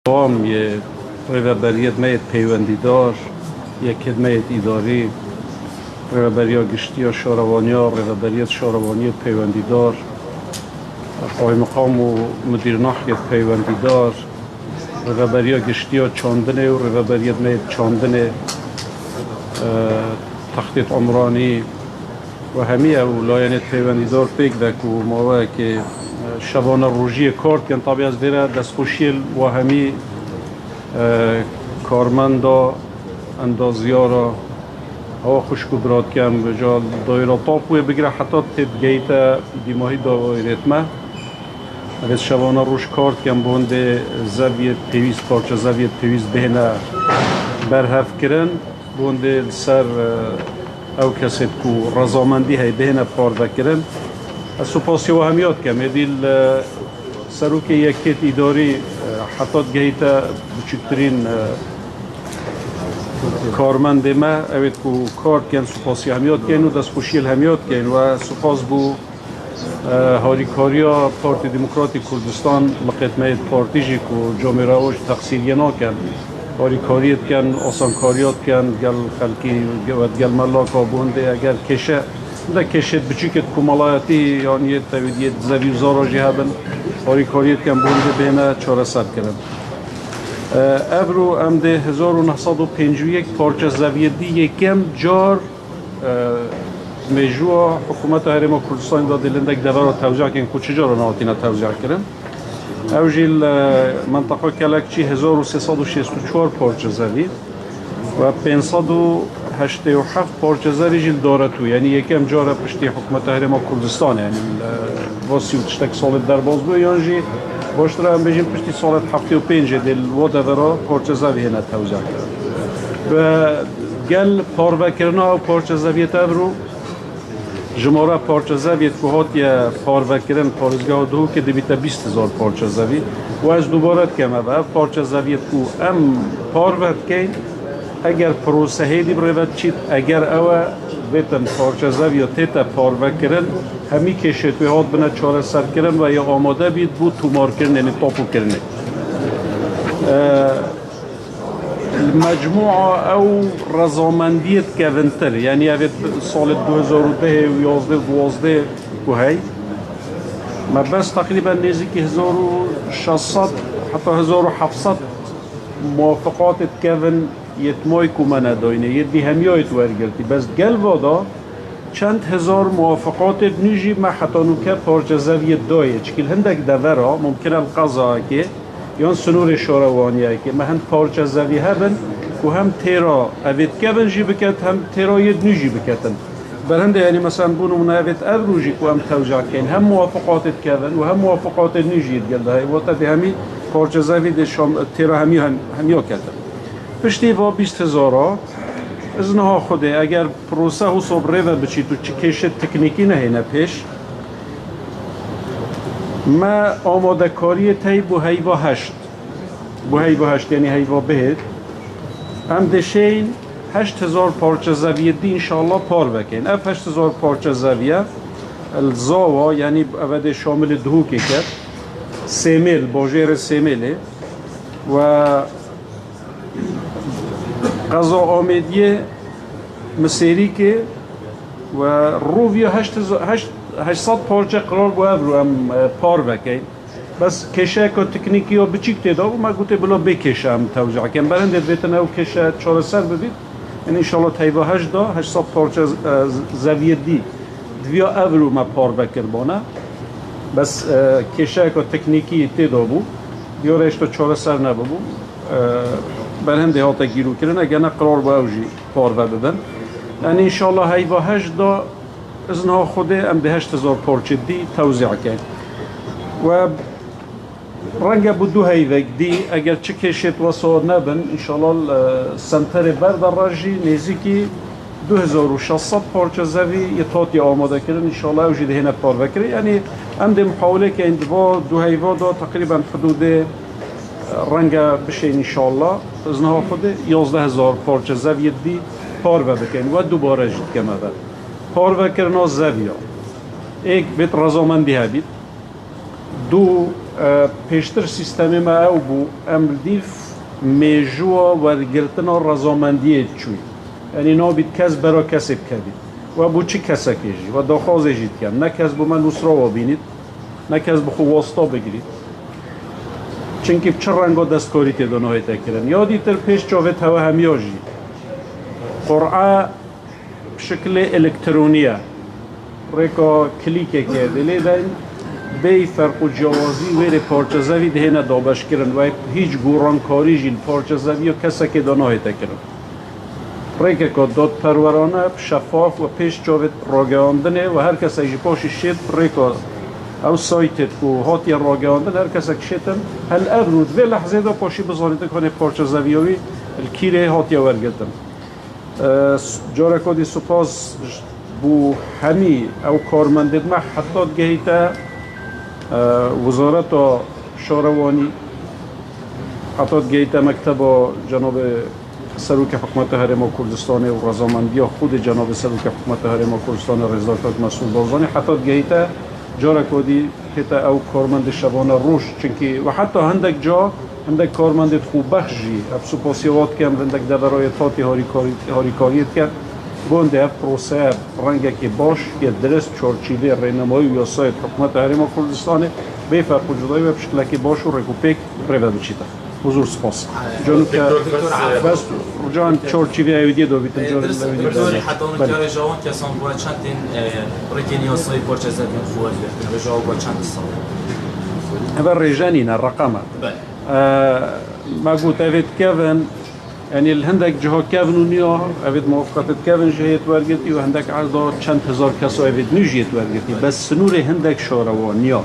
هم یه ریوبریت میت پیوندیدار یک خدمت اداری ریوبریا گشتی و شاروانیا ریوبریت شاروانی پیوندیدار قائم مقام و مدیر ناحیه پیوندیدار ریوبریا گشتی و چاندنه و ریوبریت میت چاندنه تخطیط عمرانی و همه اولایان پیوندیدار پیک دک و موقع که شبانه روژی کارت کن طبعا از دیره دستخوشیل و همی کارمندا اندازیارا هوا خوشکو براد کم بجال دایره طاپوی بگیره حتی تبگیت دیماهی دایرتمه اگه شبانه روش کارت کم بونده زویه پیویز پارچه زویه پیویز بهنه برهف کرن بونده سر او کسی که رضامندی های بهنه پار بکرن سپاسی و همیات کم دیل سروک یکیت اداری حتی گهیتا بچکترین کارمند ما اوید که کار کن سپاسی همیات کن و دستخوشیل همیات کن و سپاس بو هاریکاریا پارتی دموکراتی کردستان لقیتمه پارتیجی که جامعه اوش تقصیریه ناکن هاریکاریت کن آسانکاریات کن گل خلکی و گل ملاکا بونده اگر کشه ده کشید بچیکت کمالایتی یعنی تویدیت زویوزارا جهبن هاریکاریت کن بونده بینه چاره سر کردن ابرو امده 1951 پارچه زویدی یکم جار مجوع حکومت هرم کردستان داده لندک دور را توجیه کن که چجا را نهاتینا توجیه کردن اوجیل منطقه کلکچی 1364 پارچه زوید و 587 پارچه زوی جیل داره تو یعنی یکم جاره پشتی حکومت هرم کردستان یعنی واسی و تشتک سالت در باز بو یعنی باشتر هم بجیم پشتی سالت 75 دل و دورا پارچه زوی هنه توجیه کرد و گل پاروکرنا و پارچه زویت ابرو جماره پارچه زویت که هات یا پاروکرن پارزگاه دو که دبیتا 20,000 پارچه زوی و از دوبارت کمه و پارچه زویت که ام پاروت کن اگر پروسه هیدی برود چید اگر اوه ویتن پارچه زوی تیتا پاروکرن همی کشید و هات بنا چاره سر کرن و یا آماده بید بود تومار کرن یعنی تاپو کرنه مجموعه او رضامندیت کونتر یعنی اوید سال 2010 و 11 12 که هی ما بس تقریبا نزدیک 1600 حتی 1700 موافقات کون یتمای کمانه داینه یدی همیایت ورگرتی بس گل وادا چند هزار موافقات نیجی ما حتی نوکه پارچه زویت دایه چکل هندک دورا ممکنه القضا که یان سنور شاروانیه که ما هند پارچه زوی هبن و هم تیرا اوید کبن جی بکت هم تیرا ید نیجی بکتن برهنده یعنی مثلا بونو من اوید ابروجی که هم توجه کن هم موافقاتت کبن و هم موافقات نیجی گلده و تا همی پارچه زوی ده تیرا همیا کتن پشتی با 20,000 ازنها خوده اگر پروسه و صبره و بچید و چی کشه تکنیکی نه پیش ما آماده کاری تایی بو هیوا هشت یعنی هیوا بهت هم دشین 8,000 پارچه زویه دی انشاءالله پار بکن اف 8,000 پارچه زویه الزاوا یعنی اوده شامل دهوکی کرد سیمیل باجیر سیمیله و قضا آمدیه مسیری که و رووی 800 پارچه قرار باید رو هم پار بکن بس کشه که تکنیکی ها بچیک تیدا و ما گوته بلا بکشه هم توجه کن برنده بیتن او کشه چاره سر ببید این انشاءالله تایبا 800 پارچه زویه دی دویا او رو ما پار بکر بانه بس کشه که تکنیکی تیدا بو یا رشتا چاره سر نببو برنده ها تا گیرو کرن اگر نه قرار باید اوجی پار ببن یعنی انشاءالله هیوا 8 ازنها خوده ام ده 8,000 پارچه دی توزیع کن و رنگ بودو هیوک دی اگر چه کشید واسه نبن انشاءالله سنتر برد راجی نزدیکی 2600 پارچه زوی یه تاتی آماده کردن انشاءالله اوجی ده هنه پار بکره یعنی ام ده محاوله که این دو هیوا دا تقریبا حدود رنگ بشه انشاءالله ازنها خوده 11,000 پارچه زوی دی پار بکن و دوباره جد کمه بر پار بکرنا زویا ایک بیت رضامندی هبید دو پیشتر سیستمی ما او بو امردیف میجوا ورگرتن و رضامندی چوی یعنی نابید کس برا کسب کردید و بو چی کسا کشی و داخواز اجید کن نه کس بو من نصرا و بینید نه کس بخو واسطا بگیرید چونکه چه رنگا دستکاری تدانهای تکرن یادی تر پیش جاوه هوا همیاجی قرعه بشکل الکترونیه ریکا کلیکه کرده لیدن بی فرق و جوازی ویره پارچزوی دهنه دابش کرن و هیچ گورانکاری جین پارچزوی و کسا که دانهای تکرن ریکه که داد پرورانه شفاف و پیش جاوه راگاندنه و هر کس ایجی پاشی شد ریکه او سایتت کو هاتی راگاندن هر کس اکشتن هل ابرود و لحظه دا پاشی بزانیده کنه پارچزویوی الکیره هاتی ورگردن جاره کدی سپاس بو همی او کارمندد ما حتی گهیتا وزارت شاروانی حتی گهیتا مکتب جناب سروک حکومت حرم کردستان و رضامندی خود جناب سروک حکومت حرم کردستان رضاکات مسئول بازانی حتی گهیتا جاره کدی هتا او کارمند شبانه روش چونکی و حتی هندک جا هندک کارمند خوب بخشی اب سپاسیوات کم هندک در برای تاتی هاریکاریت کرد گونده پروسه رنگه که باش که درست چارچیده رهنمایی و یاسای حکومت حرم کردستان به فرق و جدایی و بشکل که باش و رکوپک پریوه بچیده حضور سپاس جانو که بس جان چارچیده ایدی دو بیتن جان دکتر حتی اون که رجاوان کسان باید چند این رکن یاسای پارچه زدن خواه بیرد رجاو باید چند سال اول رجانین الرقمه ما قلت أفيد كافن يعني الهندك جهة كافن ونيا أفيد موافقة كافن جهة ورقتي وهندك عرضة چند هزار كسو أفيد نجية ورقتي بس سنور هندك شوروانيا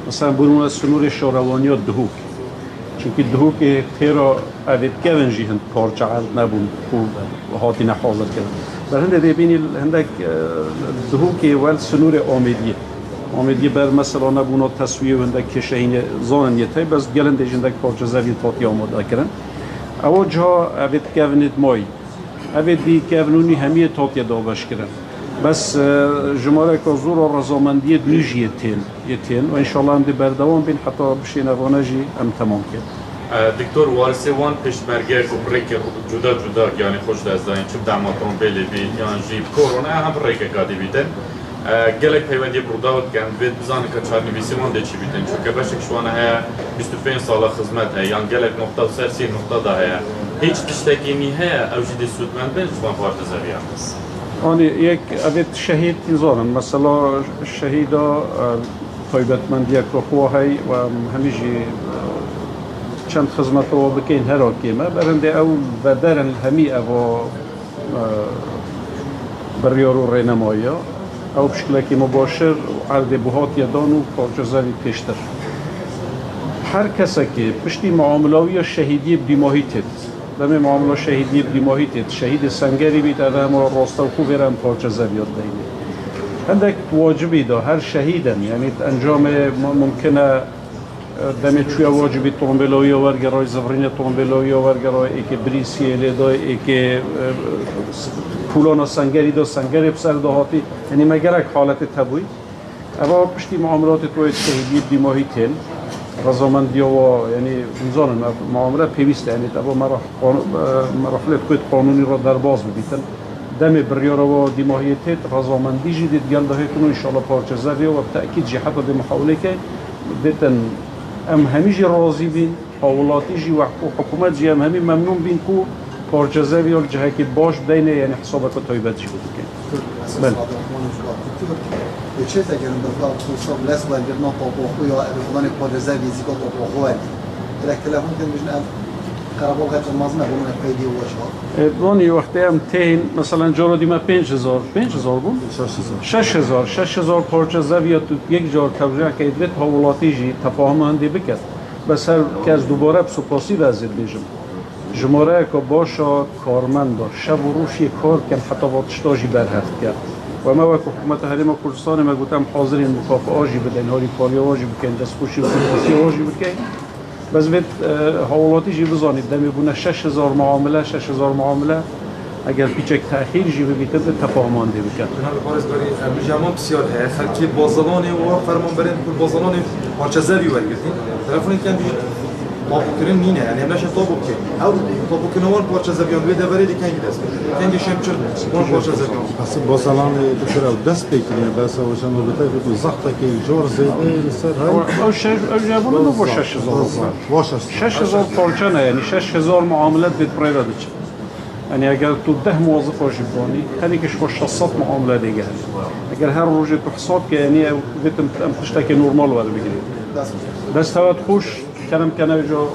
مثلا بقولون سنور شوروانيا دهوك چونك دهوك خيرا أفيد كافن جي هند بارچ عرض نبون وهاتي نحاضر كذا بل هند دي بيني هندك دهوك والسنور آمدية آمدی بر مثلا نبونا تصویه و اندک کشهین زانن یه بس گلن دیجندک پارچه زوید تاتی آماده کرن او جا اوید کونید مای اوید دی کونونی همیه تاتی دابش کرن بس جماره که زور و رضامندی نیج یتین و انشالله هم دی بردوان بین حتی بشین اوانجی هم تمام کرد دکتر وارسی وان پیشمرگه بریک جدا یعنی خوش دزدین چه دماتون بلی بی یعنی جیب کرونا هم بریک قادی بیدن گلک پیوندی بروداوت کن بید بزنی که چهار نویسیمان دی چی بیدن چون که باشک شوانه های 25 سال خدمت های یعنی گلک نقطه و سرسی نقطه ده های هیچ تشتکینی های او جدی سودمند بین جوان پارت زویه آنی یک اوید شهید اینزانن مثلا شهیدا طیبتمندی که خواهی و همیجی چند خدمت رو بکن هر آکیمه برنده او بدرن همی او بریارو رینمایی او بشکلکی مباشر عرض بهات یدان و پارچزوی پیشتر هر کسی که پشتی معاملاوی یا شهیدی بیماهیتت دم معامله شهیدی بیماهیتت شهید سنگری بیت ادم و راستا و خوب برم پارچزوی یاد دهید هندک واجبی دا هر شهیدن یعنی انجام ممکنه دم چوی واجبی طنبلوی ورگرای زفرین طنبلوی ورگرای ای که بریسیه لیدای ای که پولان سنگری دا سنگری بسر دهاتی یعنی مگرک حالت تبوی اما پشتی معاملات توی شهیدی بیماهی تل رضامندی و یعنی انزان معامله پیوسته یعنی تبا مراحل کویت قانونی را در باز ببیتن دم بریارا و دیماهیتت رضامندی جدید گلده کنو انشالله پارچزوی و تأکید جی حتی دی محاوله که دیتن ام همیجی راضی بین حوالاتی جی و حکومت جی ام همی ممنون بین کو پارچزوی و جهه که باش بدینه یعنی حسابت و طایبت جی بود که بله چه تاگرم دفعه خصوصا لس باید گرنا پاپاخو یا ارفضان پارچزوی زیکا پاپاخو هست تلفن که میشن قربال قبض مازنه بونن پیدی وشها وانی وقتی هم تین مثلا جارو دیما 5000 بود 6000 پارچزوی یا تو یک جار توجه که ادویت حوالاتی جی تفاهم هندی بکرد بس هر که از دوباره بسپاسی وزید بیجم جماره که باشا کارمند شب و روش یک کار کن حتی واتشتاجی برهفت کرد و ما وقت حکومت حریم کردستان ما گفتم حاضرین مکافع آجی بدن هاری کاری آجی بکن دستپوشی و سپاسی آجی بکن بس بید حوالاتی جی بزانید دمی بونه 6000 معامله اگر پیچک تأخیر جی ببیته به تفاهمانده بکن جناب پارێزگاری بژامان بسیار هەیە خەلکی بازڵانی و فەرمانبەرێن بازڵانی پارچەزەوی وەرگرتین تەلەفۆنێکیان دیژ تابوکردن نینە یعنی ئەم نەشە تابو بکەین ئەو تابوکردنەوەن پارچەزەویان دوێ دەبەرێتی کەنگی دەست کەنگی شێمچر وان پارچەزەویان بس بوصلان دكتور او دست بيكني بس هو شنو بتاخد زحتك جور زي لسه هاي او جابونه نو با 6000 واش 6000 پارچه نه یعنی 6000 معاملات بيت بريدا دچ يعني اگر تو 10 موظف واجباني خلي كش 600 معامله دیگه اگر هر روز تو حساب که یعنی بتم تشتكي نورمال ولا بيجري دست بس توات خوش كلام كان جو